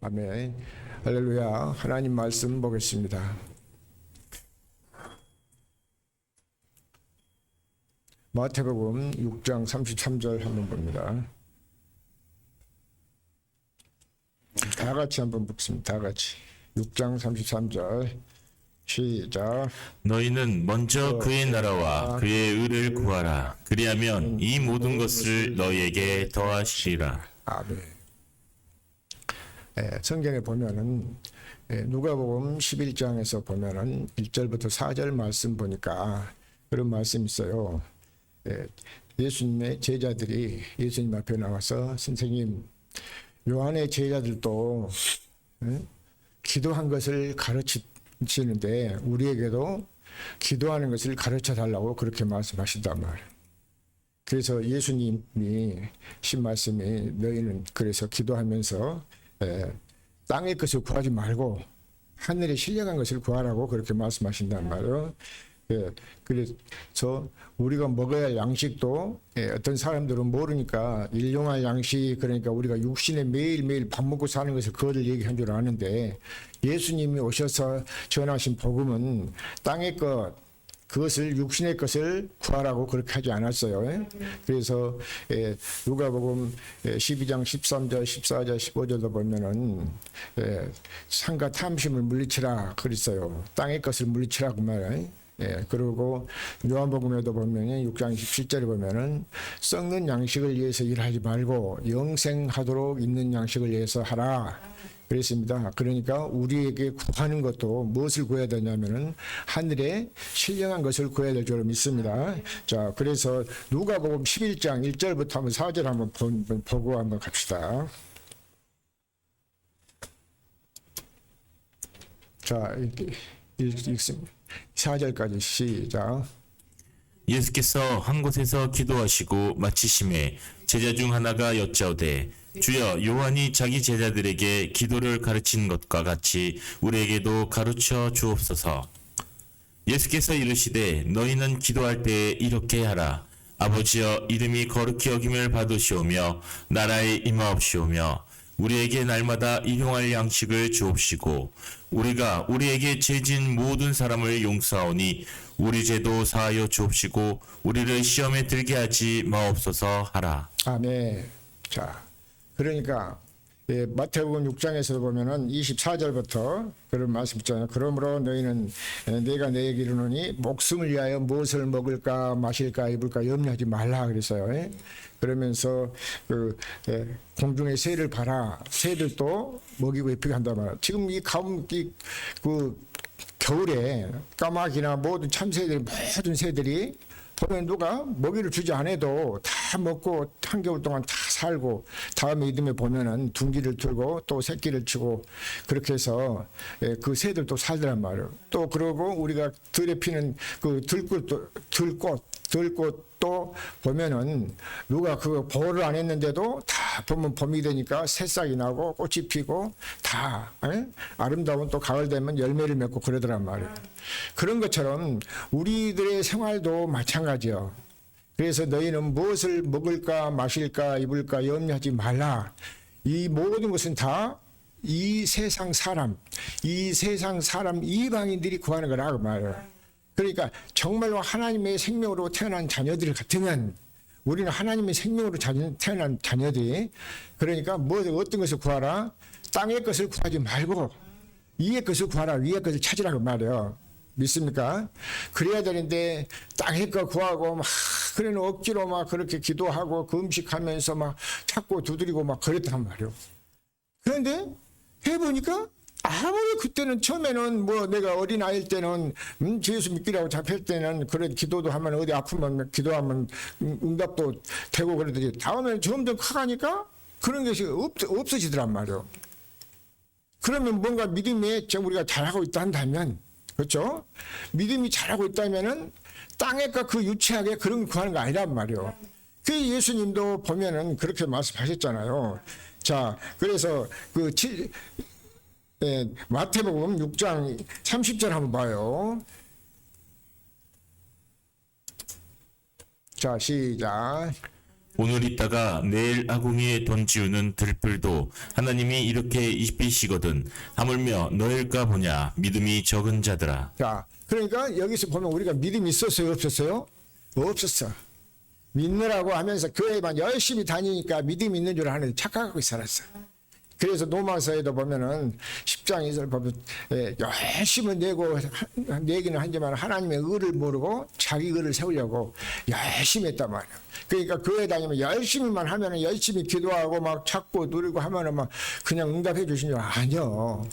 아멘. 할렐루야. 하나님 말씀 보겠습니다. 마태복음 6장 33절 한번 봅니다. 다 같이 한번 읽습니다. 다 같이. 6장 33절 시작. 너희는 먼저 그의 나라와 그의 의를 구하라. 그리하면 이 모든 것을 너희에게 더하시리라. 아멘. 성경에 보면은 누가복음 11장에서 보면은 1절부터 4절 말씀 보니까 그런 말씀이 있어요. 예수님의 제자들이 예수님 앞에 나와서 선생님, 요한의 제자들도 기도한 것을 가르치는데 우리에게도 기도하는 것을 가르쳐 달라고 그렇게 말씀하신단 말이에요. 그래서 예수님이 신 말씀이 너희는 그래서 기도하면서 땅의 것을 구하지 말고 하늘에 신령한 것을 구하라고 그렇게 말씀하신단 말이에요. 그래서 우리가 먹어야 할 양식도 어떤 사람들은 모르니까 일용할 양식, 그러니까 우리가 육신에 매일매일 밥 먹고 사는 것을 그거를 얘기한 줄 아는데, 예수님이 오셔서 전하신 복음은 땅의 것, 그것을 육신의 것을 구하라고 그렇게 하지 않았어요. 그래서 누가복음 12장 13절 14절 15절도 보면은 산과 탐심을 물리치라 그랬어요. 땅의 것을 물리치라고 말해요. 그리고 요한복음에도 보면 6장 17절에 보면은 썩는 양식을 위해서 일하지 말고 영생하도록 있는 양식을 위해서 하라 그랬습니다. 그러니까 우리에게 구하는 것도 무엇을 구해야 되냐면은 하늘에 신령한 것을 구해야 될 줄 믿습니다. 자, 그래서 누가복음 11장 1절부터 한번 4절 한번 보고 한번 갑시다. 자, 읽습니다. 4절까지 시작. 예수께서 한 곳에서 기도하시고 마치심에 제자 중 하나가 여짜오되 주여, 요한이 자기 제자들에게 기도를 가르친 것과 같이 우리에게도 가르쳐 주옵소서. 예수께서 이르시되 너희는 기도할 때에 이렇게 하라. 아버지여, 이름이 거룩히 여김을 받으시오며 나라에 임하옵시오며 우리에게 날마다 일용할 양식을 주옵시고 우리가 우리에게 죄진 모든 사람을 용서하오니 우리 죄도 사하여 주옵시고 우리를 시험에 들게 하지 마옵소서 하라. 아멘. 자, 그러니까 마태복음 6장에서 보면은 24절부터 그런 말씀 있잖아요. 그러므로 너희는 내가 너에게 이르노니 목숨을 위하여 무엇을 먹을까 마실까 입을까 염려하지 말라 그랬어요. 그러면서 공중의 새를 봐라. 새들도 먹이고 입히게 한단 말이야. 지금 그 겨울에 까마귀나 모든 참새들, 모든 새들이 보면 누가 먹이를 주지 않아도 다 먹고 한겨울 동안 다 살고 다음에 이듬해 보면은 둥기를 틀고 또 새끼를 치고 그렇게 해서 그 새들도 살더란 말이에요. 또 그러고 우리가 들에 피는 그 들꽃도 보면은 누가 그거 보호를 안 했는데도 다 보면 봄이 되니까 새싹이 나고 꽃이 피고 다 아름다운 또 가을 되면 열매를 맺고 그러더란 말이에요. 그런 것처럼 우리들의 생활도 마찬가지요. 그래서 너희는 무엇을 먹을까 마실까 입을까 염려하지 말라. 이 모든 것은 다 이 세상 사람 이방인들이 구하는 거라 그 말이에요. 그러니까 정말로 하나님의 생명으로 태어난 자녀들 같으면 우리는 하나님의 생명으로 태어난 자녀들이, 그러니까 어떤 것을 구하라? 땅의 것을 구하지 말고 위의 것을 구하라. 위의 것을 찾으라고 말이에요. 믿습니까? 그래야 되는데 땅의 것 구하고 막 그래는 억지로 막 그렇게 기도하고 금식하면서 막 찾고 두드리고 막 그랬단 말이에요. 그런데 해보니까 아무리 그때는 처음에는 뭐 내가 어린아이일 때는 예수 믿기라고 잡힐 때는 그런 기도도 하면 어디 아프면 기도하면 응답도 되고 그러더니 다음에는 점점 커가니까 그런 것이 없어지더란 말이에요. 그러면 뭔가 믿음에 우리가 잘하고 있다 한다면, 그렇죠? 믿음이 잘하고 있다면은 땅에가 그 유치하게 그런 거 구하는 거 아니란 말이에요. 그 예수님도 보면은 그렇게 말씀하셨잖아요. 자, 그래서 마태복음 6장 30절 한번 봐요. 자, 시작. 오늘 있다가 내일 아궁이에 던지우는 들풀도 하나님이 이렇게 입히시거든 하물며 너일까 보냐 믿음이 적은 자들아. 자, 그러니까 여기서 보면 우리가 믿음이 있었어요, 없었어요? 없었어. 믿느라고 하면서 교회만 열심히 다니니까 믿음이 있는 줄 아는데 착각하고 살았어. 그래서 로마서에도 보면은 10장 2절 보면 열심히 내기는 하지만 하나님의 의를 모르고 자기 의를 세우려고 열심히 했단 말이야. 그러니까 교회 다니면 열심히만 하면은 열심히 기도하고 막 찾고 누리고 하면은 막 그냥 응답해 주신 줄 아니요.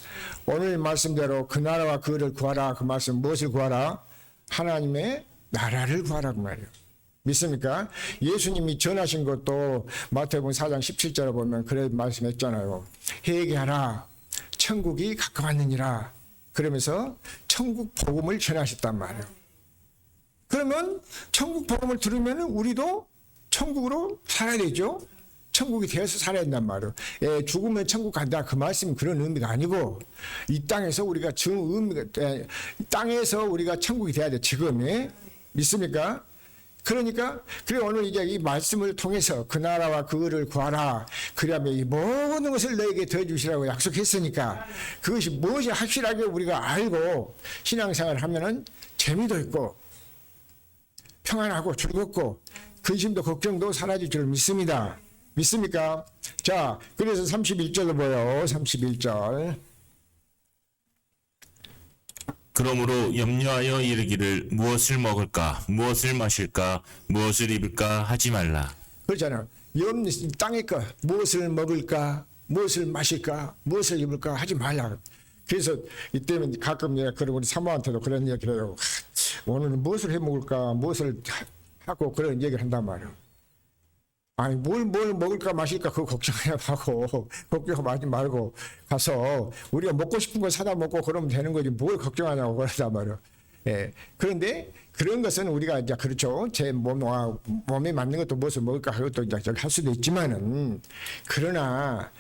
오늘 말씀대로 그 나라와 그 의를 구하라. 그 말씀 무엇을 구하라? 하나님의 나라를 구하라고 말이에요. 믿습니까? 예수님이 전하신 것도 마태복음 4장 17절에 보면 그래 말씀했잖아요. 회개하라. 천국이 가까웠느니라. 그러면서 천국 복음을 전하셨단 말이에요. 그러면 천국 복음을 들으면 우리도 천국으로 살아야 되죠. 천국이 되어서 살아야 된단 말이에요. 죽으면 천국 간다. 그 말씀은 그런 의미가 아니고 이 땅에서 우리가 땅에서 우리가 천국이 돼야 돼. 지금 믿습니까? 그러니까 그래 오늘 이제 이 말씀을 통해서 그 나라와 그 의를 구하라. 그러면 이 모든 것을 너에게 더해 주시라고 약속했으니까 그것이 무엇이 확실하게 우리가 알고 신앙생활을 하면은 재미도 있고 평안하고 즐겁고 근심도 걱정도 사라질 줄 믿습니다. 믿습니까? 자, 그래서 31절로 보여. 31절. 그러므로 염려하여 이르기를 무엇을 먹을까 무엇을 마실까 무엇을 입을까 하지 말라. 그렇잖아요. 땅의 것 무엇을 먹을까 무엇을 마실까 무엇을 입을까 하지 말라. 그래서 이때는 가끔 내가 그런 우리 사모한테도 그런 얘기를 해요. 오늘은 무엇을 해 먹을까 무엇을 하고 그런 얘기를 한단 말이에요. 아니 뭘 먹을까 마실까 그거 걱정해야 하고 걱정하지 말고 가서 우리가 먹고 싶은 거 사다 먹고 그러면 되는 거지 뭘 걱정하냐고 그러단 말이에요. 예. 그런데 그런 것은 우리가 이제 그렇죠. 제 몸에 맞는 것도 무엇을 먹을까 그것도 이제 할 수도 있지만은 그러나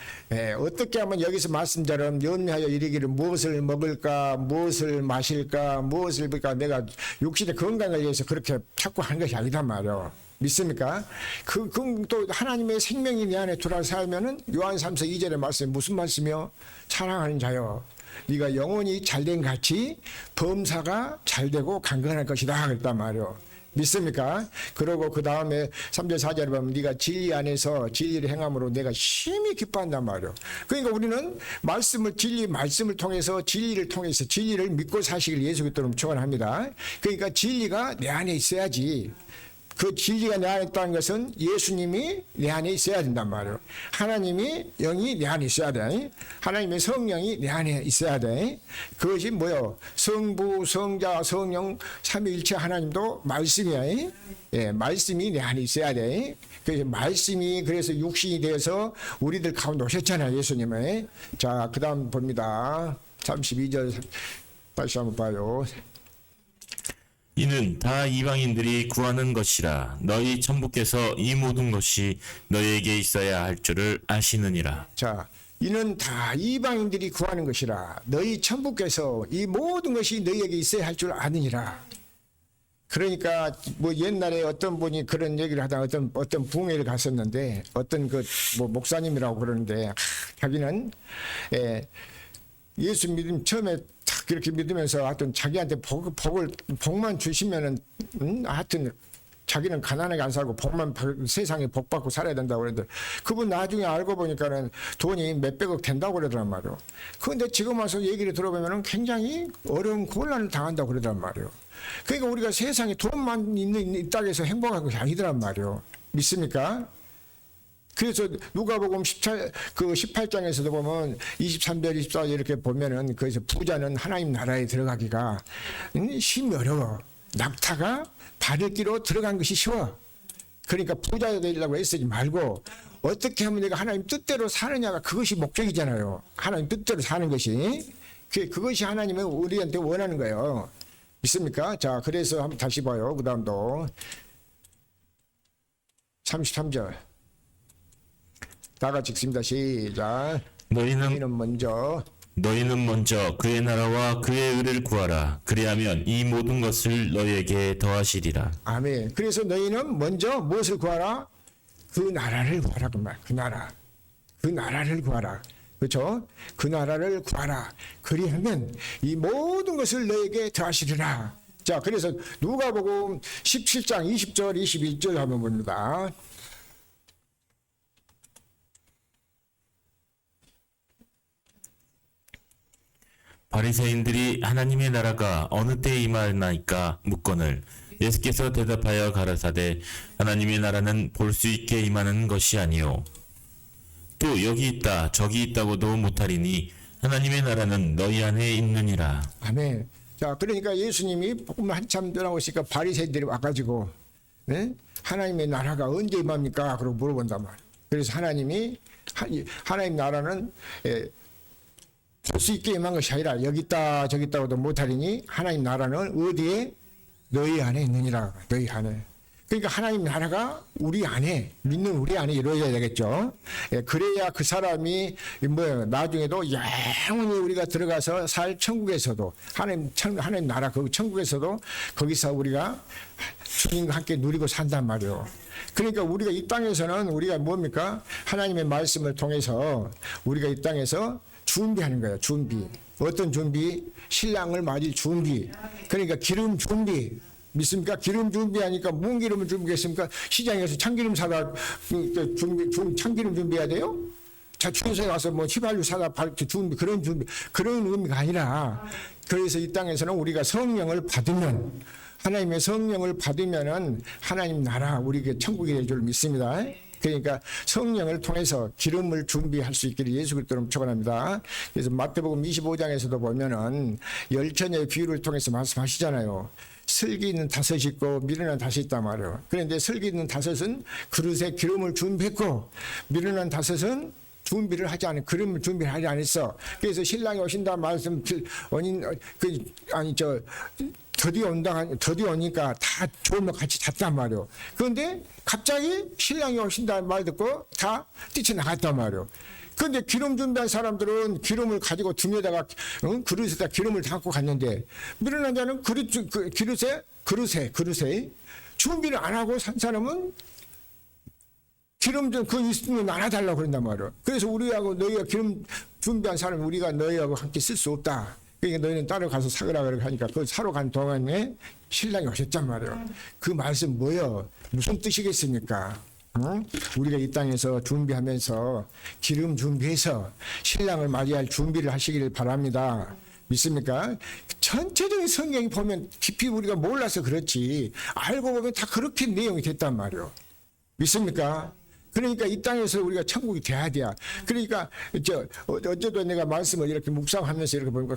어떻게 하면 여기서 말씀처럼 염려하여 이르기를 무엇을 먹을까 무엇을 마실까 무엇을 입을까 내가 육신의 건강을 위해서 그렇게 자꾸 하는 것이 아니단 말이에요. 믿습니까? 또 하나님의 생명이 내 안에 들어와 살면은 요한 3서 2절의 말씀 무슨 말씀이요? 사랑하는 자여 네가 영혼이 잘된 같이 범사가 잘되고 강건할 것이다 그랬단 말이에요. 믿습니까? 그러고 그 다음에 3절 4절에 보면 네가 진리 안에서 진리를 행함으로 내가 심히 기뻐한단 말이에요. 그러니까 우리는 말씀을 통해서 진리를 믿고 사시길 예수 그리스도로 축원합니다. 그러니까 진리가 내 안에 있어야지. 그 진리가 내 안에 있다는 것은 예수님이 내 안에 있어야 된단 말이에요. 하나님이 영이 내 안에 있어야 돼. 하나님의 성령이 내 안에 있어야 돼. 그것이 뭐요? 성부, 성자, 성령, 삼위일체 하나님도 말씀이야. 예, 말씀이 내 안에 있어야 돼. 그래서 말씀이 그래서 육신이 되어서 우리들 가운데 오셨잖아요, 예수님의. 자, 그 다음 봅니다. 32절 다시 한번 봐요. 이는 다 이방인들이 구하는 것이라 너희 천부께서 이 모든 것이 너희에게 있어야 할 줄을 아시느니라. 자, 이는 다 이방인들이 구하는 것이라 너희 천부께서 이 모든 것이 너희에게 있어야 할 줄 아느니라. 그러니까 뭐 옛날에 어떤 분이 그런 얘기를 하다 어떤 부흥회를 갔었는데 어떤 뭐 목사님이라고 그러는데 자기는 예수 믿음 처음에 딱 그렇게 믿으면서 하여튼 자기한테 복만 주시면은 하여튼 자기는 가난하게 안 살고 세상에 복 받고 살아야 된다고 그러는데 그분 나중에 알고 보니까는 돈이 몇백억 된다고 그러더란 말이에요. 그런데 지금 와서 얘기를 들어보면은 굉장히 어려운 곤란을 당한다고 그러더란 말이에요. 그러니까 우리가 세상에 돈만 있는 이 땅에서 행복한 것이 아니더란 말이에요. 믿습니까? 그래서 누가복음 18장에서도 보면 23절 24절 이렇게 보면은 그래서 부자는 하나님 나라에 들어가기가 힘이 어려워. 낙타가 바늘기로 들어간 것이 쉬워. 그러니까 부자가 되려고 애쓰지 말고 어떻게 하면 내가 하나님 뜻대로 사느냐가 그것이 목적이잖아요. 하나님 뜻대로 사는 것이 그것이 하나님은 우리한테 원하는 거예요. 있습니까? 자, 그래서 한번 다시 봐요. 그 다음도 33절 다 같이 읽습니다. 시작. 너희는 먼저 그의 나라와 그의 의를 구하라. 그리하면 이 모든 것을 너희에게 더하시리라. 아멘. 그래서 너희는 먼저 무엇을 구하라? 그 나라를 구하라 그 말. 그 나라를 구하라. 그렇죠? 그 나라를 구하라. 그리하면 이 모든 것을 너에게 더하시리라. 자, 그래서 누가복음 17장 20절 21절 한번 봅니다. 바리새인들이 하나님의 나라가 어느 때에 임하나이까 묻거늘 예수께서 대답하여 가라사대 하나님의 나라는 볼 수 있게 임하는 것이 아니요 또 여기 있다 저기 있다고도 못하리니 하나님의 나라는 너희 안에 있느니라. 아멘. 자, 그러니까 예수님이 복음을 한참 떠나오시니까 바리새인들이 와가지고 하나님의 나라가 언제 임합니까? 그러고 물어본단 말이에요. 그래서 하나님 나라는 볼 수 있게 임한 것이 아니라 여기 있다 저기 있다고도 못하리니 하나님 나라는 어디에? 너희 안에 있느니라. 너희 안에. 그러니까 하나님 나라가 우리 안에, 믿는 우리 안에 이루어져야 되겠죠. 그래야 그 사람이 나중에도 영원히 우리가 들어가서 살 천국에서도 하나님 나라 그 천국에서도 거기서 우리가 주님과 함께 누리고 산단 말이에요. 그러니까 우리가 이 땅에서는 우리가 뭡니까? 하나님의 말씀을 통해서 우리가 이 땅에서 준비하는 거예요. 준비. 어떤 준비? 신랑을 맞을 준비. 그러니까 기름 준비. 믿습니까? 기름 준비하니까 무슨 기름을 준비했습니까? 시장에서 참기름 사다 참기름 준비해야 돼요? 자, 주유소에 가서 휘발유 사다 준비, 그런 의미가 아니라, 그래서 이 땅에서는 우리가 성령을 받으면, 하나님의 성령을 받으면은 하나님 나라, 우리에게 천국이 될 줄 믿습니다. 그러니까 성령을 통해서 기름을 준비할 수 있기를 예수 그리스도로 축원합니다. 그래서 마태복음 25장에서도 보면은 열처녀의 비유를 통해서 말씀하시잖아요. 슬기 있는 다섯이 있고 미련한 다섯이 있단 말이에요. 그런데 슬기 있는 다섯은 그릇에 기름을 준비했고 미련한 다섯은 준비를 하지 않은 기름을 준비를 하지 않았어. 그래서 신랑이 오신다 말씀 드디어 오니까 다 좋으면 같이 잤단 말이에요. 그런데 갑자기 신랑이 오신다는 말 듣고 다 뛰쳐나갔단 말이에요. 그런데 기름 준비한 사람들은 기름을 가지고 등에다가 그릇에다 기름을 담고 갔는데 미련한 자는 그릇에 준비를 안 하고 산 사람은 기름 좀 그 있으면 나눠달라고 그런단 말이에요. 그래서 우리하고 너희가 기름 준비한 사람이 우리가 너희하고 함께 쓸 수 없다. 그러니까 너희는 따로 가서 사거라 그렇게 하니까 그 사러 간 동안에 신랑이 오셨단 말이에요. 그 말씀 뭐예요? 무슨 뜻이겠습니까? 우리가 이 땅에서 준비하면서 기름 준비해서 신랑을 맞이할 준비를 하시기를 바랍니다. 믿습니까? 전체적인 성경이 보면 깊이 우리가 몰라서 그렇지 알고 보면 다 그렇게 내용이 됐단 말이에요. 믿습니까? 그러니까 이 땅에서 우리가 천국이 돼야 돼. 그러니까 어제도 내가 말씀을 이렇게 묵상하면서 이렇게 보니까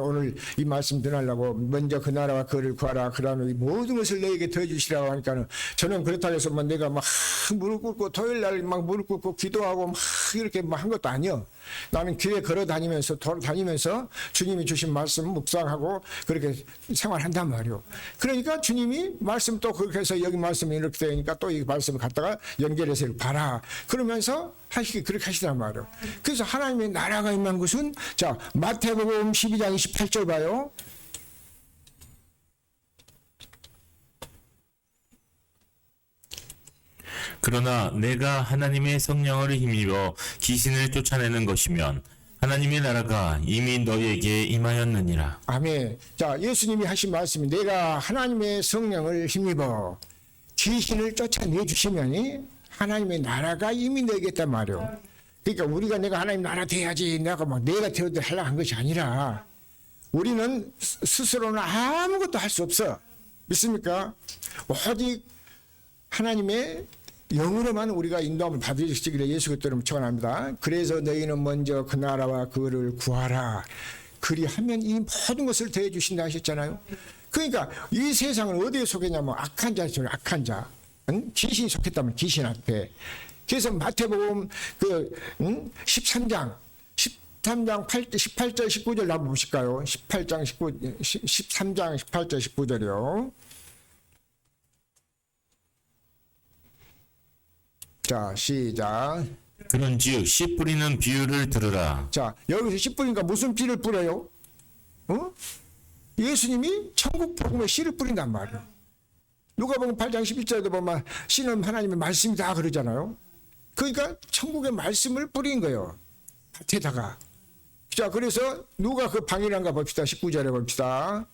오늘 이 말씀 전하려고 먼저 그 나라와 그를 구하라. 그러는 모든 것을 너에게 더해주시라고 하니까는 저는 그렇다고 해서 내가 막 무릎 꿇고 토요일 날 막 무릎 꿇고 기도하고 막 이렇게 한 것도 아니요. 나는 길에 걸어 다니면서 돌아다니면서 주님이 주신 말씀 묵상하고 그렇게 생활한단 말이요. 그러니까 주님이 말씀 또 그렇게 해서 여기 말씀이 이렇게 되니까 또 이 말씀을 갖다가 연결해서 봐라. 그러면서 그렇게 하시단 말이요. 그래서 하나님의 나라가 임한 것은 자 마태복음 12장 28절 봐요. 그러나 내가 하나님의 성령을 힘입어 귀신을 쫓아내는 것이면 하나님의 나라가 이미 너희에게 임하였느니라. 아멘. 자, 예수님이 하신 말씀이 내가 하나님의 성령을 힘입어 귀신을 쫓아내 주시면 하나님의 나라가 이미 너희에게 있단 말이에요. 그러니까 우리가 내가 하나님 나라 돼야지 내가 내가 되어도 하려고 한 것이 아니라 우리는 스스로는 아무것도 할 수 없어. 믿습니까? 오직 하나님의 영으로만 우리가 인도함을 받으시기를 예수 그리스도로 축원합니다. 그래서 너희는 먼저 그 나라와 그를 구하라. 그리하면 이 모든 것을 더해 주신다 하셨잖아요. 그러니까 이 세상은 어디에 속했냐면 악한 자죠. 악한 자. 귀신이 속했다면 귀신한테. 그래서 마태복음 13장 18절 19절 한번 보실까요? 13장 18절 19절이요. 자, 시작. 그런즉 씨 뿌리는 비유를 들으라. 자, 여기서 씨 뿌리니까 무슨 씨를 뿌려요? 예수님이 천국 복음에 씨를 뿌린단 말이에요. 누가복음 8장 11절에도 보면 씨는 하나님의 말씀이다 그러잖아요. 그러니까 천국의 말씀을 뿌린 거예요. 밭에다가. 자, 그래서 누가 그 방이란가 봅시다. 19절에 봅시다.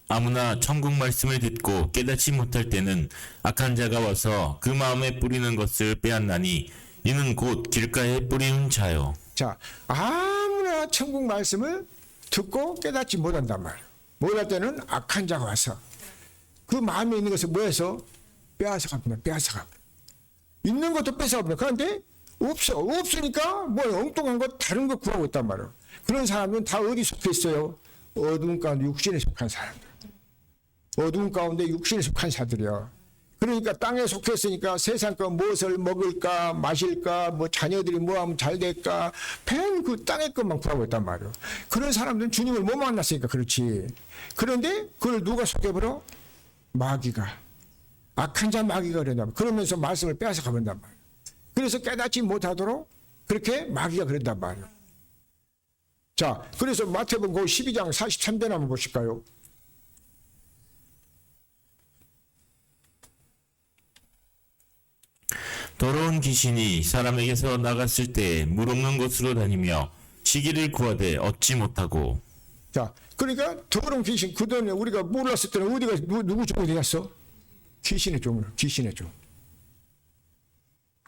아무나 천국 말씀을 듣고 깨닫지 못할 때는 악한 자가 와서 그 마음에 뿌리는 것을 빼앗나니 이는 곧 길가에 뿌리는 자요. 자, 아무나 천국 말씀을 듣고 깨닫지 못한단 말이에요. 못할 때는 악한 자가 와서 그 마음에 있는 것을 뭐해서 빼앗아갑니다. 빼앗아갑니다. 있는 것도 뺏어갑니다. 그런데 없으니까 뭐 엉뚱한 것 다른 거 구하고 있단 말이에요. 그런 사람은 다 어디 속해 있어요? 어두운 가운데 육신에 속한 사람들. 어두운 가운데 육신에 속한 자들이요. 그러니까 땅에 속했으니까 세상 거 무엇을 먹을까 마실까 뭐 자녀들이 뭐 하면 잘 될까 팬 그 땅의 것만 구하고 있단 말이에요. 그런 사람들은 주님을 못 만났으니까 그렇지. 그런데 그걸 누가 속여버려? 마귀가. 악한 자 마귀가 그런단 말이에요. 그러면서 말씀을 빼앗아 가본단 말이에요. 그래서 깨닫지 못하도록 그렇게 마귀가 그런단 말이에요. 자, 그래서 마태복음 12장 43절 한번 보실까요? 더러운 귀신이 사람에게서 나갔을 때 물 없는 곳으로 다니며 시기를 구하되 얻지 못하고. 자, 그러니까 더러운 귀신 그전에 우리가 몰랐을 때는 어디가 누구 종이 되었어? 귀신의 종으로, 귀신의 종.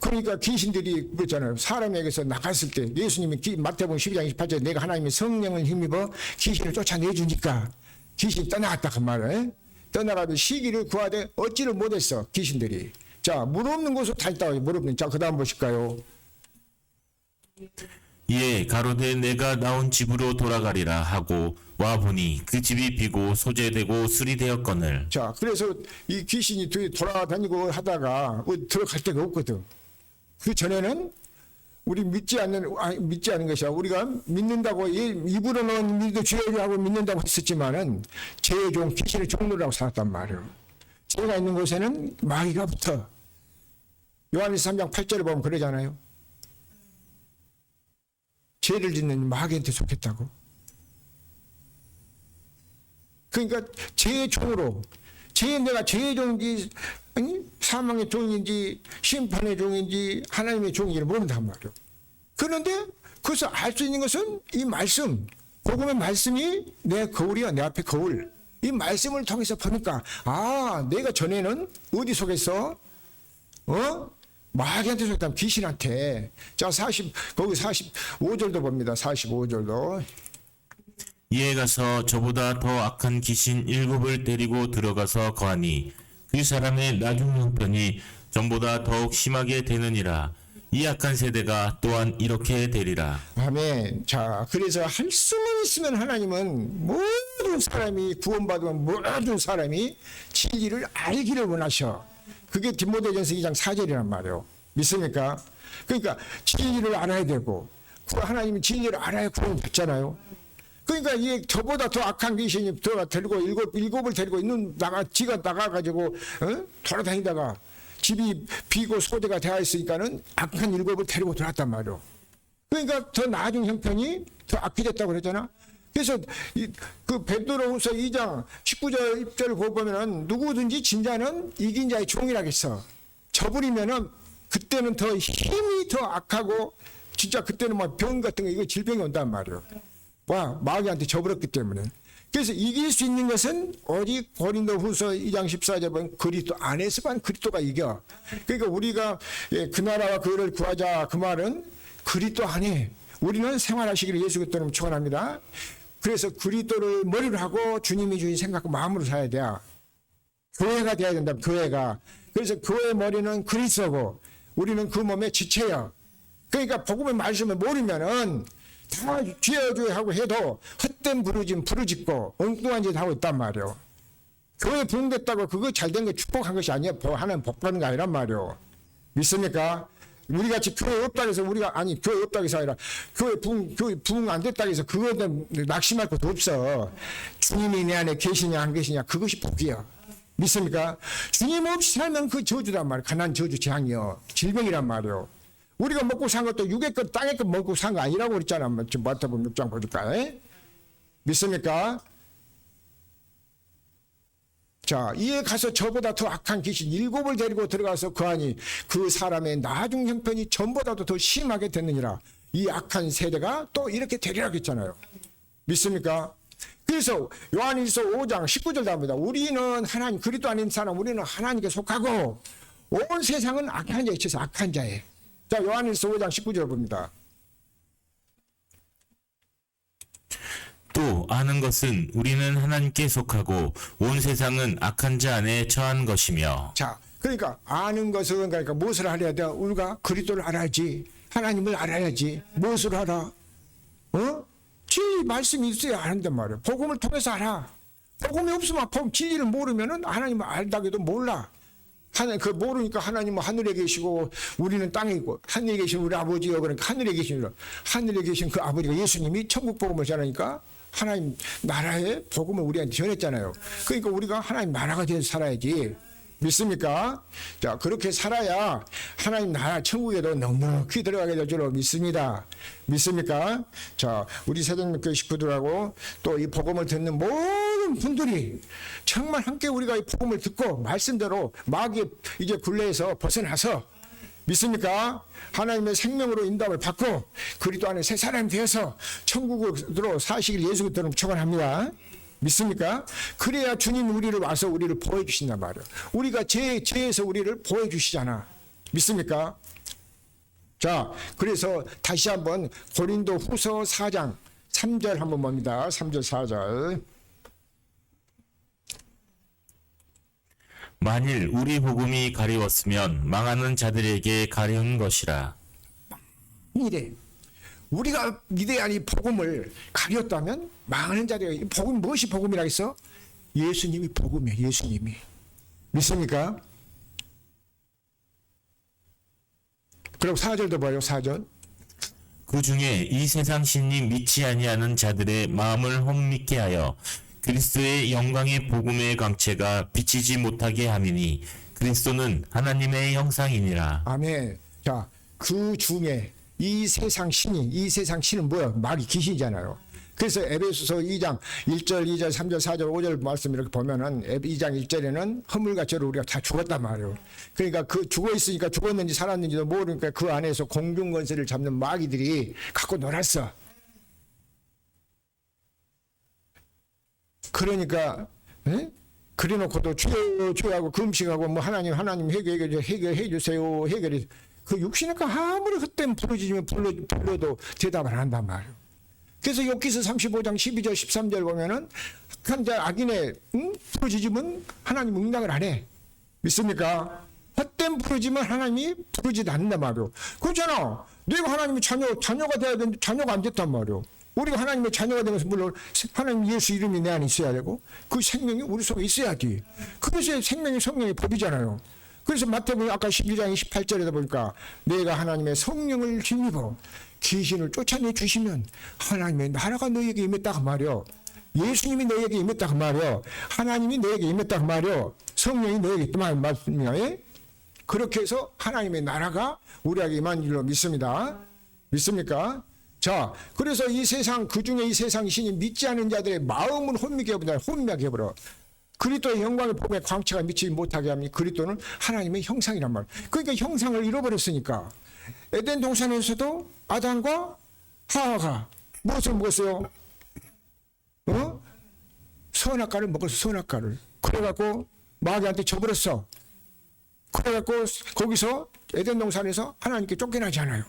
그러니까 귀신들이 그렇잖아요. 사람에게서 나갔을 때 예수님이 마태복음 12장 28절에 내가 하나님의 성령을 힘입어 귀신을 쫓아내주니까 귀신이 떠나갔다 그 말을. 떠나가도 시기를 구하되 얻지를 못했어 귀신들이. 자, 물 없는 곳으로 다녔다고 물 없는. 자, 그 다음 보실까요? 이에 가로되 내가 나온 집으로 돌아가리라 하고 와보니 그 집이 비고 소재되고 수리되었거늘. 자, 그래서 이 귀신이 돌아다니고 하다가 들어갈 데가 없거든. 그 전에는 우리 믿지 않는 것이야. 우리가 믿는다고 입으로는 믿어 주여를 하고 믿는다고 했었지만은 죄의 종 귀신의 종로라고 살았단 말이에요. 죄가 있는 곳에는 마귀가 붙어. 요한일서 3장 8절을 보면 그러잖아요. 죄를 짓는 마귀한테 속했다고. 그러니까 죄의 종으로 내가 죄의 종인지 아니 사망의 종인지 심판의 종인지 하나님의 종인지를 모른단 말이에요. 그런데 그래서 알 수 있는 것은 이 말씀, 복음의 말씀이 내 거울이야. 내 앞에 거울. 이 말씀을 통해서 보니까 아, 내가 전에는 어디 속에서 마귀한테 속했다면 귀신한테. 자, 거기 45절도 봅니다. 45절도. 이에 가서 저보다 더 악한 귀신 7을 데리고 들어가서 거하니 그 사람의 나중 형편이 전보다 더욱 심하게 되느니라. 이 악한 세대가 또한 이렇게 되리라. 아멘. 자, 그래서 할 수만 있으면 하나님은 모든 사람이 구원받으면 모든 사람이 진리를 알기를 원하셔. 그게 디모데전서 2장 4절이란 말이에요. 믿습니까? 그러니까 진리를 알아야 되고 하나님이 진리를 알아야 구원 받잖아요. 그러니까 이게 저보다 더 악한 귀신이 데리고 일곱을 데리고 지가 나가가지고 돌아다니다가 집이 비고 소재가 되어 있으니까는 악한 7을 데리고 들어왔단 말이에요. 그러니까 더 나아진 형편이 더 악해졌다고 그랬잖아. 그래서 그 베드로후서 2장 19절 10절을 보면은 누구든지 진자는 이긴 자의 종이라겠어. 저버리면은 그때는 더 힘이 더 악하고 진짜 그때는 막 병 같은 거 이거 질병이 온단 말이에요. 와, 마귀한테 저버렸기 때문에. 그래서 이길 수 있는 것은 오직 고린도후서 2장 14절 보면 그리스도 안에서만 그리스도가 이겨. 그러니까 우리가 그 나라와 그를 구하자 그 말은 그리스도 안에 우리는 생활하시기를 예수 그리스도로 축원합니다. 그래서 그리스도를 머리로 하고 주님이 주인 생각하고 마음으로 살아야 돼. 교회가 돼야 된다. 교회가. 그래서 교회 머리는 그리스도고 우리는 그 몸의 지체야. 그러니까 복음의 말씀을 모르면은 다 쥐어줘야 하고 해도 헛된 부르짖고 엉뚱한 짓 하고 있단 말이에요. 교회 부흥됐다고 그거 잘된 거 축복한 것이 아니야. 하나님 복 받는 게 아니란 말이에요. 믿습니까? 우리 같이 교회 없다고 해서 교회 없다고 해서 아니라 교회 부흥 안 됐다고 해서 그거는 낙심할 것도 없어. 주님이 내 안에 계시냐 안 계시냐 그것이 복이야. 믿습니까? 주님 없이 살면 그 저주란 말이에요. 가난 저주 재앙이요. 질병이란 말이에요. 우리가 먹고 산 것도 육의 것 땅의 것 먹고 산 거 아니라고 그랬잖아. 지금 마태복음 6장 보실까? 믿습니까? 자, 이에 가서 저보다 더 악한 귀신 7을 데리고 들어가서 그하니 그 사람의 나중 형편이 전보다도 더 심하게 됐느니라. 이 악한 세대가 또 이렇게 되리라고 했잖아요. 믿습니까? 그래서 요한일서 5장 19절 답니다. 우리는 하나님 그리스도 아닌 사람, 우리는 하나님께 속하고 온 세상은 악한 자에 있어서 악한 자에. 자, 요한일서 5장 19절 봅니다. 또 아는 것은 우리는 하나님께 속하고 온 세상은 악한 자 안에 처한 것이며. 자, 그러니까 아는 것은 그러니까 무엇을 알아야 돼? 우리가 그리스도를 알아야지. 하나님을 알아야지. 무엇을 알아? 진리 말씀이 있어야 하는단 말이야. 복음을 통해서 알아. 복음이 없으면 진리를 모르면은 하나님을 알다기도 몰라. 그 모르니까 하나님은 하늘에 계시고 우리는 땅에 있고 하늘에 계신 우리 아버지요. 그러니까 하늘에 계신 그 아버지가 예수님이 천국 복음을 전하니까 하나님 나라의 복음을 우리한테 전했잖아요. 그러니까 우리가 하나님 나라가 되어서 살아야지. 믿습니까? 자, 그렇게 살아야 하나님 나라 천국에도 넉넉히 들어가게 될 줄로 믿습니다. 믿습니까? 자, 우리 세종교회 식구들하고 또 이 복음을 듣는 모든 분들이 정말 함께 우리가 이 복음을 듣고 말씀대로 마귀의 이제 굴레에서 벗어나서 믿습니까? 하나님의 생명으로 인도함을 받고 그리스도 안에 새 사람이 되어서 천국으로 사시길 예수 그리스도는 축원합니다. 믿습니까? 그래야 주님 우리를 와서 우리를 보호해 주신단 말이에요. 우리가 죄에서 우리를 보호해 주시잖아. 믿습니까? 자, 그래서 다시 한번 고린도 후서 4장 3절 한번 봅니다. 3절 4절. 만일 우리 복음이 가리웠으면 망하는 자들에게 가려운 것이라. 이래. 우리가 위대한 이 복음을 가렸다면 망하는 자들이 복음 무엇이 복음이라 했어? 예수님이 복음이에요. 예수님이. 믿습니까? 그리고 4절도 봐요. 4절. 그 중에 이 세상 신이 믿지 아니하는 자들의 마음을 헛믿게 하여 그리스도의 영광의 복음의 광채가 비치지 못하게 함이니 그리스도는 하나님의 형상이니라. 아멘. 자, 그 중에 이 세상 신은 뭐야? 마귀 귀신이잖아요. 그래서 에베소서 2장 1절, 2절, 3절, 4절, 5절 말씀 이렇게 보면은 2장 1절에는 허물같이로 우리가 다 죽었단 말이에요. 그러니까 그 죽어 있으니까 죽었는지 살았는지도 모르니까 그 안에서 공중 권세를 잡는 마귀들이 갖고 놀았어. 그러니까 그래놓고도 주여하고 금식하고 뭐 하나님 해결해 주세요. 해결이 그 육신이니까 아무리 그땐 부르짖으면 불러도 대답을 안 한단 말이에요. 그래서 욥기서 35장 12절 13절 보면은 악한 자 악인의 부르짖으면 하나님 응답을 안 해. 믿습니까? 헛된 부르짖으면 하나님이 부르지도 않는단 말이에요. 그렇잖아. 내가 하나님의 자녀가 돼야 되는데 자녀가 안 됐단 말이에요. 우리가 하나님의 자녀가 되면서 물론 하나님 예수 이름이 내 안에 있어야 되고 그 생명이 우리 속에 있어야지. 그것이 생명이 성령의 법이잖아요. 그래서 마태복음 아까 12장 28절에다 보니까 내가 하나님의 성령을 힘입어 귀신을 쫓아내 주시면 하나님의 나라가 너에게 임했다고 말이요. 예수님이 너에게 임했다고 말이요. 하나님이 너에게 임했다고 말이요. 성령이 너에게 있다고 말씀이에요. 그렇게 해서 하나님의 나라가 우리에게 임한 줄로 믿습니다. 믿습니까? 자, 그래서 이 세상 그중에 이 세상 신이 믿지 않은 자들의 마음을 혼미하게 해버려. 그리스도의 영광의 복음의 광채가 미치지 못하게 하니 그리스도는 하나님의 형상이란 말. 그러니까 형상을 잃어버렸으니까 에덴 동산에서도 아담과 하와가 무엇을 먹었어요? 선악과를 먹었어. 선악과를. 그래갖고 마귀한테 져버렸어. 그래갖고 거기서 에덴 동산에서 하나님께 쫓겨나지 않아요.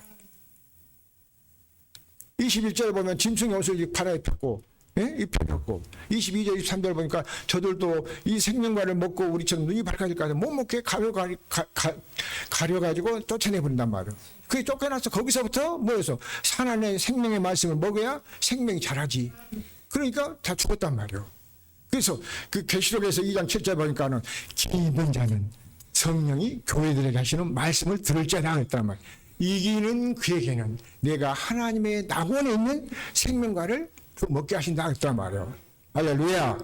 21절에 보면 짐승의 옷을 갈아입혔고 입혀졌고 22절 23절 보니까 저들도 이 생명과를 먹고 우리처럼 눈이 밝아질까 못 먹게 가려가지고 쫓아내버린단 말이에요. 그게 쫓겨나서 거기서부터 뭐였어? 산 안에 생명의 말씀을 먹어야 생명이 자라지. 그러니까 다 죽었단 말이에요. 그래서 그 계시록에서 2장 7절 보니까는 기는 자는 성령이 교회들에게 하시는 말씀을 들을지어다 했단 말이에요. 이기는 그에게는 내가 하나님의 낙원에 있는 생명과를 먹게 하신다 했단 말이에요. 할렐루야.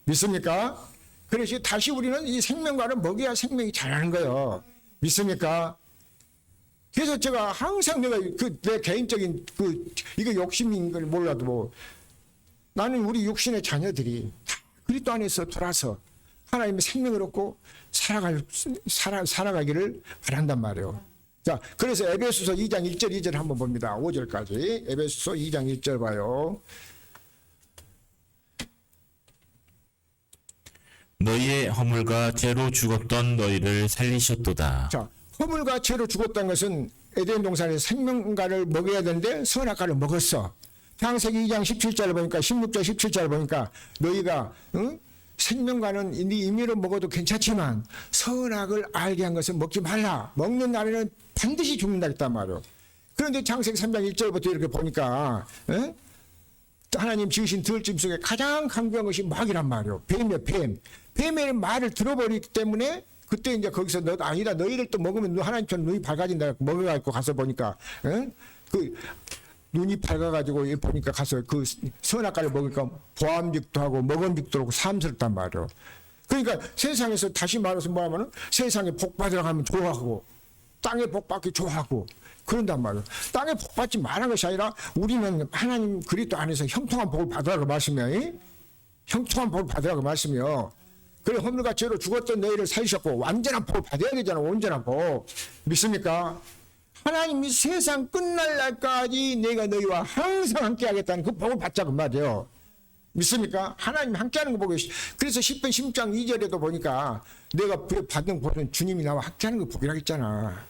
믿습니까? 그래서 다시 우리는 이 생명과를 먹여야 생명이 자라는 거예요. 믿습니까? 그래서 제가 항상 내가 내 개인적인 이거 욕심인 걸 몰라도 나는 우리 육신의 자녀들이 다 그리스도 안에서 돌아서 하나님의 생명을 얻고 살아가기를 바란단 말이에요. 자, 그래서 에베소서 2장 1절 2절 한번 봅니다. 5절까지 에베소서 2장 1절 봐요. 너희의 허물과 죄로 죽었던 너희를 살리셨도다. 자, 허물과 죄로 죽었다는 것은 에덴 동산에서 생명과를 먹어야 되는데 선악과를 먹었어. 창세기 2장 17절을 보니까 16절 17절을 보니까 너희가 생명과는 임의로 먹어도 괜찮지만 선악을 알게 한 것은 먹지 말라. 먹는 날에는 반드시 죽는다 했단 말이에요. 그런데 창세기 3장 1절부터 이렇게 보니까 하나님 지으신 들짐 속에 가장 강조한 것이 마귀란 말이에요. 뱀이요, 뱀. 뱀의 말을 들어버리기 때문에 그때 이제 거기서 아니다. 너희들 또 먹으면 하나님처럼 눈이 밝아진다. 먹어가지고 가서 보니까 그 눈이 밝아가지고 보니까 가서 그 선악과를 먹으니까 보암직도 하고 먹음직도 하고 삼스럽단 말이에요. 그러니까 세상에서 다시 말해서 뭐하면은 세상에 복 받으러 가면 좋아하고 땅에 복 받기 좋아하고 그런단 말이에요. 땅에 복 받지 말한 것이 아니라 우리는 하나님 그리스도 안에서 형통한 복을 받으라고 말씀이에요. 형통한 복을 받으라고 말씀이요. 그래 허물과 죄로 죽었던 너희를 살리셨고 완전한 복을 받아야 되잖아. 온전한 복. 믿습니까? 하나님이 세상 끝날 날까지 내가 너희와 항상 함께 하겠다는 그 복을 받자고 말이에요. 믿습니까? 하나님 함께하는 거 보고 그래서 10편 16장 2절에도 보니까 내가 받는 복은 주님이 나와 함께하는 거 복이라고 했잖아.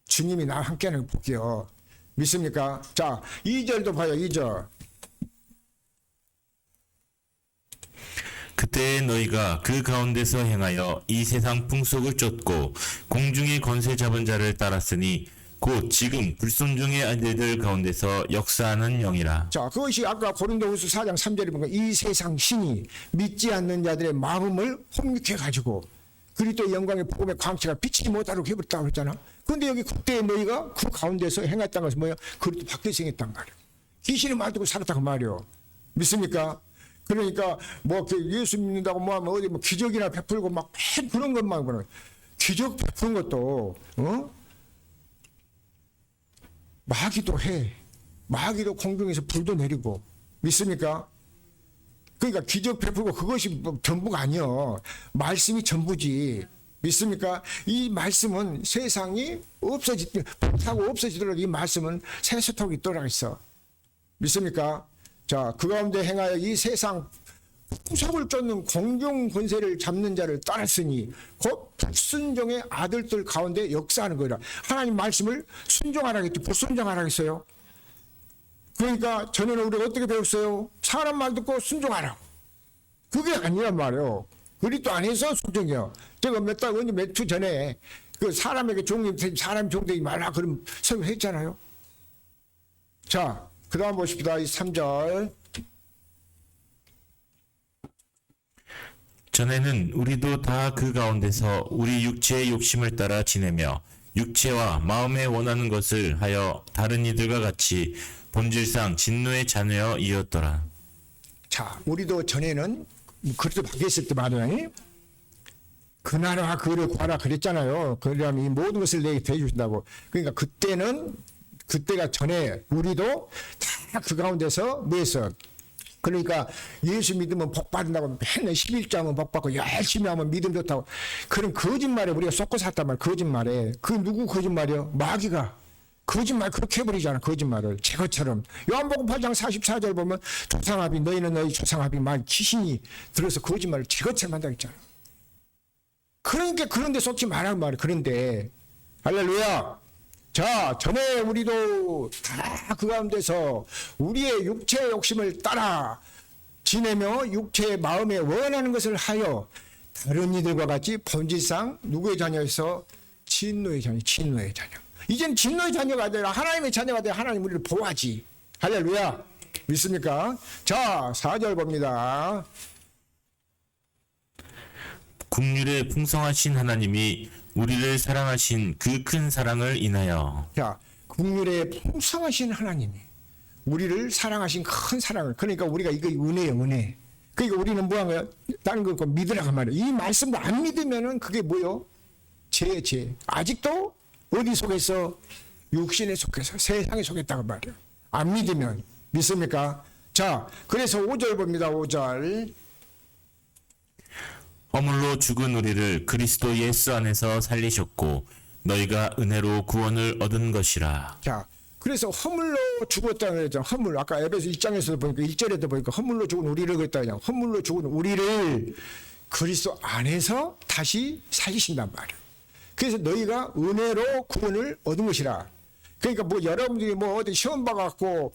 주님이 나와 함께하는 거 복이요. 믿습니까? 자 2절도 봐요. 2절. 그때 너희가 그 가운데서 행하여 이 세상 풍속을 쫓고 공중의 권세 잡은 자를 따랐으니 곧 지금 불순종의 아들들 가운데서 역사하는 영이라. 자, 그것이 아까 고린도후서 4장 3절에 보니까 이 세상 신이 믿지 않는 자들의 마음을 혼미케 가지고 그리스도의 영광의 복음의 광채가 비치지 못하도록 해버렸다고 그랬잖아. 그런데 여기 그때 너희가 그 가운데서 행했다는 것은 뭐예요? 그리스도 밖에서 행했단 말이에요. 귀신을 말두고 살았다고 말이에요. 믿습니까? 그러니까 뭐 예수 믿는다고 뭐 하면 어디 뭐 기적이나 베풀고 막 그런 것만 보는 기적 베푸는 것도 마귀도 해. 마귀도 공중에서 불도 내리고 믿습니까? 그러니까 기적 베풀고 그것이 뭐 전부가 아니요. 말씀이 전부지. 믿습니까? 이 말씀은 세상이 불타고 없어지더라도 이 말씀은 세세토록 있도록 있어. 믿습니까? 자, 그 가운데 행하여 이 세상 풍속을 쫓는 공중 권세를 잡는 자를 따랐으니 곧 불순종의 아들들 가운데 역사하는 거라. 하나님 말씀을 순종하라겠지 불순종하라겠어요. 그러니까 전에는 우리가 어떻게 배웠어요? 사람 말 듣고 순종하라고. 그게 아니란 말이에요. 그리스도 안에서 순종이요. 제가 몇 주 전에 그 사람에게 사람 종되지 말라 그런 설명했잖아요. 자, 그 다음 보십시다. 이 3절. 전에는 우리도 다 그 가운데서 우리 육체의 욕심을 따라 지내며 육체와 마음에 원하는 것을 하여 다른 이들과 같이 본질상 진노의 자녀여 이었더라. 자, 우리도 전에는 그리스도 밖에 있을 때 말이야. 그 나라와 그를 구하라 그랬잖아요. 그러면 이 모든 것을 내게 대주신다고. 그러니까 그때가 전에 우리도 다 그 가운데서 뭐했어? 그러니까 예수 믿으면 복 받는다고 맨날 11조하면 복 받고 열심히 하면 믿음 좋다고 그런 거짓말에 우리가 쏟고 샀단 말이야. 거짓말에. 그 누구 거짓말이요? 마귀가 거짓말 그렇게 해버리잖아. 거짓말을 제것처럼. 요한복음 8장 44절 보면 조상합이 너희는 너희 조상합이 만 귀신이 들어서 거짓말을 제것처럼 한다고 했잖아. 그러니까 그런데 속지 말란 말이야. 그런데 할렐루야. 자, 전에 우리도 다 그 가운데서 우리의 육체의 욕심을 따라 지내며 육체의 마음에 원하는 것을 하여 다른 이들과 같이 본질상 누구의 자녀에서 진노의 자녀. 이제는 진노의 자녀가 아니라 하나님의 자녀가 되어 하나님 우리를 보호하지. 할렐루야. 믿습니까? 자, 4절 봅니다. 국률에 풍성하신 하나님이 우리를 사랑하신 그 큰 사랑을 인하여. 자, 국률에 풍성하신 하나님이 우리를 사랑하신 큰 사랑을. 그러니까 우리가 이거 은혜예요, 은혜. 그러니까 우리는 뭐한 거야? 다른 거 믿으라고 말이야. 이 말씀을 안 믿으면은 그게 뭐요? 죄. 아직도 어디 속에서? 육신에 속해서 세상에 속했다고 말이야. 안 믿으면. 믿습니까? 자, 그래서 5절 봅니다. 5절. 허물로 죽은 우리를 그리스도 예수 안에서 살리셨고 너희가 은혜로 구원을 얻은 것이라. 자, 그래서 허물로 죽었다는 거죠. 허물. 아까 에베소 1장에서도 보니까 1절에도 보니까 허물로 죽은 우리를 그랬다 그냥. 허물로 죽은 우리를 그리스도 안에서 다시 살리신단 말이에요. 그래서 너희가 은혜로 구원을 얻은 것이라. 그러니까 뭐 여러분들이 뭐 어디 시험 봐갖고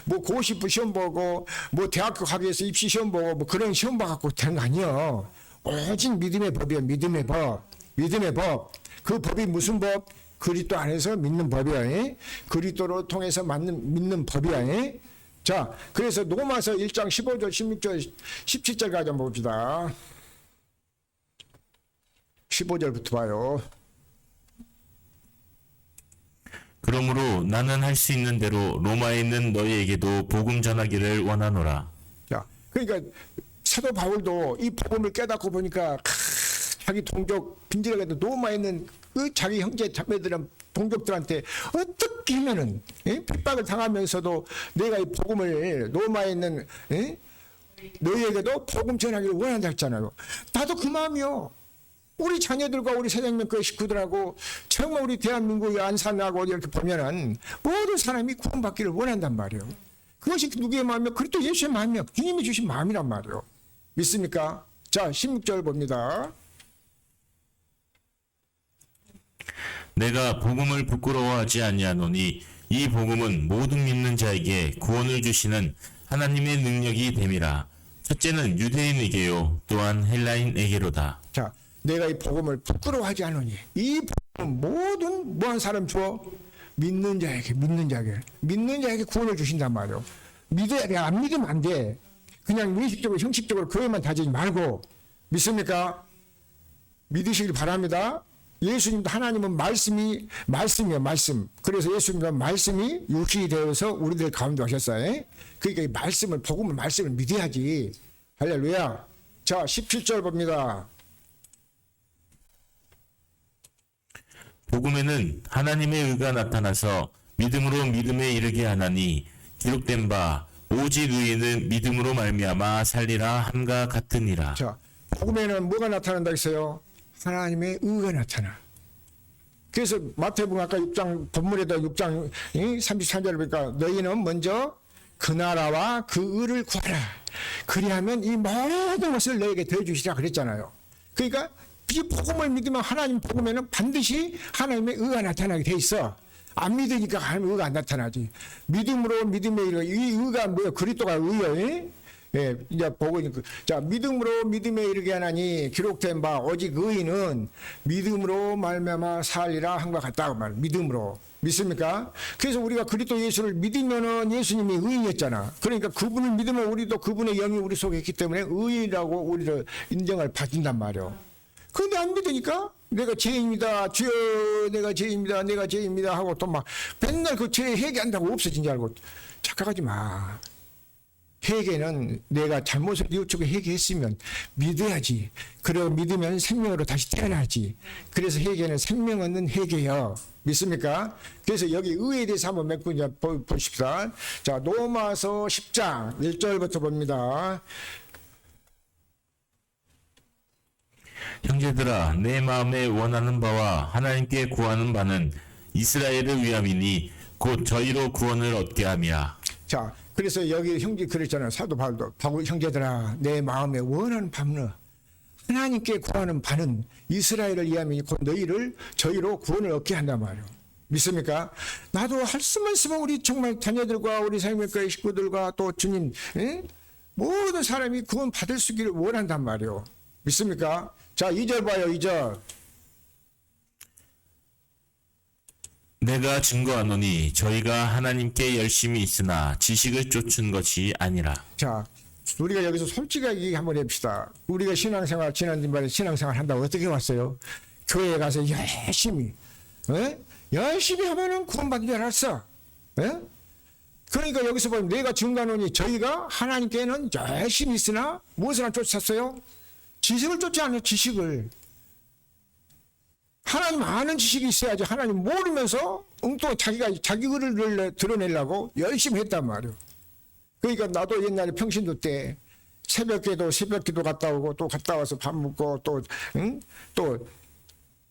뭐 고시부 시험 보고 뭐 대학교 가기 위해서 입시 시험 보고 뭐 그런 시험 봐갖고 되는 거 아니에요. 오직 믿음의 법이에요. 믿음의 법. 믿음의 법. 그 법이 무슨 법? 그리스도 안에서 믿는 법이야. 그리스도로 통해서 믿는 법이야. 자, 그래서 로마서 1장 15절, 16절, 17절까지 한번 봅시다. 15절부터 봐요. 그러므로 나는 할 수 있는 대로 로마에 있는 너희에게도 복음 전하기를 원하노라. 자, 그러니까 사도 바울도 이 복음을 깨닫고 보니까 자기 동족 빈지락에도 로마에 있는 그 자기 형제 자매들은 동족들한테 어떻게 하면은 핍박을 당하면서도 내가 이 복음을 로마에 있는 너희에게도 복음 전하기를 원한다 했잖아요. 나도 그 마음이요. 우리 자녀들과 우리 새생명교회 식구들하고 정말 우리 대한민국의 안산하고 이렇게 보면은 모든 사람이 구원받기를 원한단 말이에요. 그것이 누구의 마음이요? 그리스도 예수의 마음이요. 주님이 주신 마음이란 말이에요. 믿습니까? 자, 16절 봅니다. 내가 복음을 부끄러워하지 아니하노니 이 복음은 모든 믿는 자에게 구원을 주시는 하나님의 능력이 됨이라. 첫째는 유대인에게요 또한 헬라인에게로다. 자, 내가 이 복음을 부끄러워하지 않으니 이 복음은 모든 뭐한 사람 줘? 믿는 자에게 구원을 주신단 말이에요. 믿어야 돼. 안 믿으면 안 돼. 그냥 의식적으로 형식적으로 교회만 다지지 말고. 믿습니까? 믿으시길 바랍니다. 예수님도 하나님은 말씀이에요. 말씀. 그래서 예수님은 말씀이 육신이 되어서 우리들 가운데 하셨어요. 그러니까 이 말씀을 복음을 말씀을 믿어야지. 할렐루야. 자, 17절 봅니다. 복음에는 하나님의 의가 나타나서 믿음으로 믿음에 이르게 하나니 기록된 바 오직 의인은 믿음으로 말미암아 살리라 함과 같으니라. 자, 복음에는 뭐가 나타난다 했어요? 하나님의 의가 나타나. 그래서 마태복음 아까 6장 본문에다 6장 33절을 보니까 너희는 먼저 그 나라와 그 의를 구하라. 그리하면 이 모든 것을 너에게 더해주시라 그랬잖아요. 그러니까 이 복음을 믿으면 하나님 복음에는 반드시 하나님의 의가 나타나게 돼 있어. 안 믿으니까 하나님의 의가 안 나타나지. 믿음으로 믿음에 이르. 이 의가 뭐야? 그리스도가 의예요. 예, 이제 보고 있는 자, 믿음으로 믿음에 이르게 하나니 기록된 바 오직 의인은 믿음으로 말미암아 살리라 한과 같다. 말 믿음으로. 믿습니까? 그래서 우리가 그리스도 예수를 믿으면은 예수님이 의인이었잖아. 그러니까 그분을 믿으면 우리도 그분의 영이 우리 속에 있기 때문에 의인이라고 우리를 인정을 받는단 말이에요. 그런데 안 믿으니까 내가 죄입니다. 주여 내가 죄입니다. 내가 죄입니다. 하고 또 막 맨날 그 죄 회개한다고 없어진 줄 알고 착각하지 마. 회개는 내가 잘못을 뉘우치고 회개했으면 믿어야지. 그리고 믿으면 생명으로 다시 태어나지. 그래서 회개는 생명 얻는 회개요. 믿습니까? 그래서 여기 의에 대해서 한번 몇 분 보십시다. 자, 로마서 10장 1절부터 봅니다. 형제들아 내 마음에 원하는 바와 하나님께 구하는 바는 이스라엘을 위함이니 곧 저희로 구원을 얻게 함이라. 자, 그래서 여기 형제 그랬잖아요. 사도 바울도 형제들아 내 마음에 원하는 바는 하나님께 구하는 바는 이스라엘을 위함이니 곧 너희를 저희로 구원을 얻게 한단 말이에요. 믿습니까? 나도 할 수만 있으면 우리 정말 자녀들과 우리 생명교회 식구들과 또 주님 모든 사람이 구원 받을 수 있기를 원한단 말이에요. 믿습니까? 자, 2절 봐요. 2절. 내가 증거하노니 저희가 하나님께 열심히 있으나 지식을 쫓은 것이 아니라. 자, 우리가 여기서 솔직하게 얘기 한번 해봅시다. 우리가 신앙생활 지난주말에 신앙생활 한다고 어떻게 왔어요? 교회에 가서 열심히 열심히 하면은 구원받는 줄 알았어. 그러니까 여기서 보면 내가 증거하노니 저희가 하나님께는 열심히 있으나 무엇을 쫓았어요? 지식을 쫓지 않아요. 지식을. 하나님 아는 지식이 있어야지. 하나님 모르면서 엉뚱한 자기 글을 드러내려고 열심히 했단 말이에요. 그러니까 나도 옛날에 평신도 때 새벽에도 새벽기도 갔다 오고 또 갔다 와서 밥 먹고 또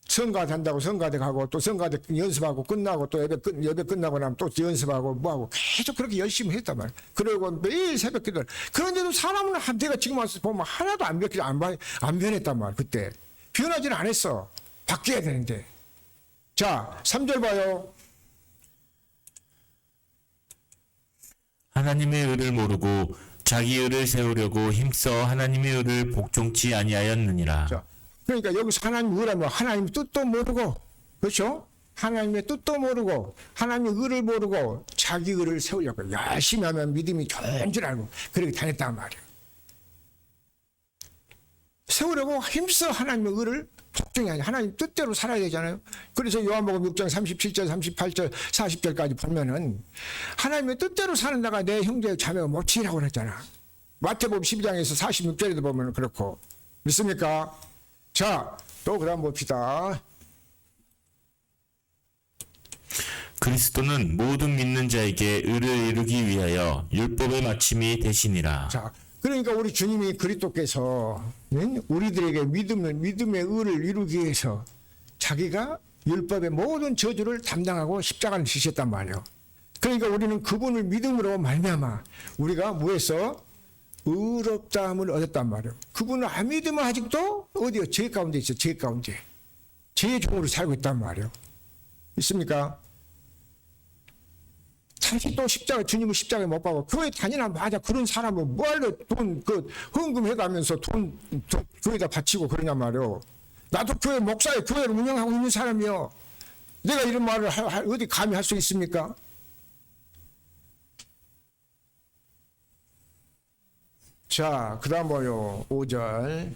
성가대 한다고 성가대 가고 또 성가대 연습하고 끝나고 또 예배 끝나고 나면 또 연습하고 뭐하고 계속 그렇게 열심히 했단 말이야. 그리고 매일 새벽기도. 그런데도 사람은 한때가 지금 와서 보면 하나도 안 변했단 말이야. 그때 변하지는 않았어. 바뀌어야 되는데. 자, 3절 봐요. 하나님의 의를 모르고 자기 의를 세우려고 힘써 하나님의 의를 복종치 아니하였느니라. 자, 그러니까 여기서 하나님 의라면 하나님의 뜻도 모르고, 그렇죠? 하나님의 뜻도 모르고 하나님의 의를 모르고 자기 의를 세우려고 열심히 하면 믿음이 좋은 줄 알고 그렇게 다녔단 말이에요. 세우려고 힘써 하나님의 의를 복종이 아니라 하나님 뜻대로 살아야 되잖아요. 그래서 요한복음 6장 37절, 38절, 40절까지 보면은 하나님의 뜻대로 사는 자가 내 형제 자매가 못지라고 그랬잖아. 마태복음 12장에서 46절에도 보면 그렇고. 믿습니까? 자, 또 그다음 봅시다. 그리스도는 모든 믿는 자에게 의를 이루기 위하여 율법의 마침이 되시니라. 자, 그러니까 우리 주님이 그리스도께서 우리들에게 믿음의 의를 이루기 위해서 자기가 율법의 모든 저주를 담당하고 십자가를 지셨단 말이에요. 그러니까 우리는 그분을 믿음으로 말미암아 우리가 뭐해서 의롭다함을 얻었단 말이에요. 그분을 안 믿으면 아직도 어디요? 죄 가운데 있어. 죄 가운데. 죄의 종으로 살고 있단 말이에요. 있습니까? 다시 또 십자가, 주님은 십자가에 못 박고 교회 다니나 맞아. 그런 사람은 뭐하러 헌금해가면서 돈 교회에다 바치고 그러냐 말이요. 나도 교회 목사에 교회를 운영하고 있는 사람이요. 내가 이런 말을 어디 감히 할 수 있습니까? 자, 그 다음 뭐요? 5절.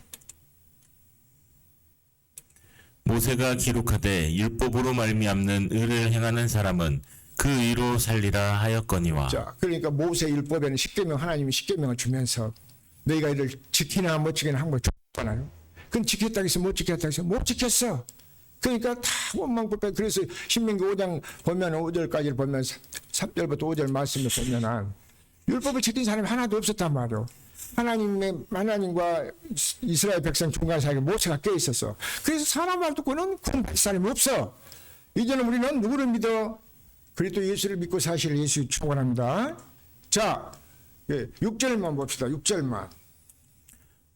모세가 기록하되 율법으로 말미암는 의를 행하는 사람은 그 의로 살리라 하였거니와. 자, 그러니까 모세 율법에는 십계명, 하나님이 십계명을 주면서 너희가 이를 지키나 못 지키나 한 번 줬잖아요. 그건 지켰다고 해서 못 지켰다고 해서 못 지켰어. 그러니까 다 원망불패. 그래서 신명기 5장 보면 5절까지를 보면 3절부터 5절 말씀을 보면은 율법을 지킨 사람이 하나도 없었단 말이에요. 하나님과 이스라엘 백성 중간 사이에 모세가 껴 있었어. 그래서 사람 말 듣고는 구원받을 사람이 없어. 이제는 우리는 누구를 믿어? 그리스도 예수를 믿고 사실 예수 축원합니다. 자, 6절만 봅시다. 6절만.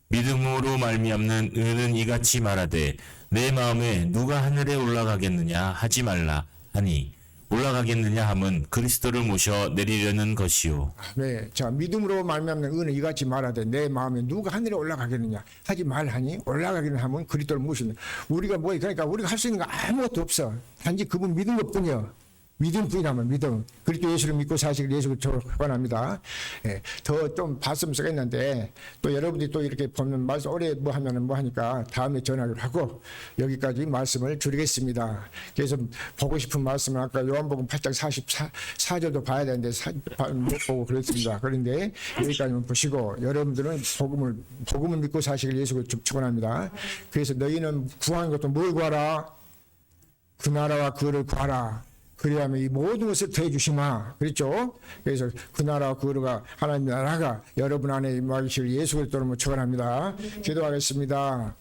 믿음으로 말미암는 의는 이같이 말하되 내 마음에 누가 하늘에 올라가겠느냐 하지 말라 하니 올라가겠느냐 함은 그리스도를 모셔 내리려는 것이요. 네, 자, 믿음으로 말미암는 의는 이같이 말하되 내 마음에 누가 하늘에 올라가겠느냐 하지 말하니 올라가기는 하면 그리스도를 모시는. 우리가 뭐야? 그러니까 우리가 할 수 있는 거 아무것도 없어. 단지 그분 믿는 것뿐이야. 믿음 부인하면 믿음. 그리스도 예수를 믿고 사실 예수를 축원합니다. 예, 더 좀 봤으면 쓰겠는데 또 여러분들이 또 이렇게 보면 말씀 오래 뭐 하면은 뭐 하니까 다음에 전하기로 하고 여기까지 말씀을 줄이겠습니다. 그래서 보고 싶은 말씀은 아까 요한복음 8장 44절도 봐야 되는데 못 보고 그랬습니다. 그런데 여기까지만 보시고 여러분들은 복음을 믿고 사실 예수를 축원합니다. 그래서 너희는 구하는 것도 뭘 구하라? 그 나라와 그를 구하라. 그리하면 이 모든 것을 더해 주시마. 그렇죠? 그래서 그 나라와 그가 하나님의 나라가 여러분 안에 임하시길 예수 그리스도로 축원합니다. 기도하겠습니다.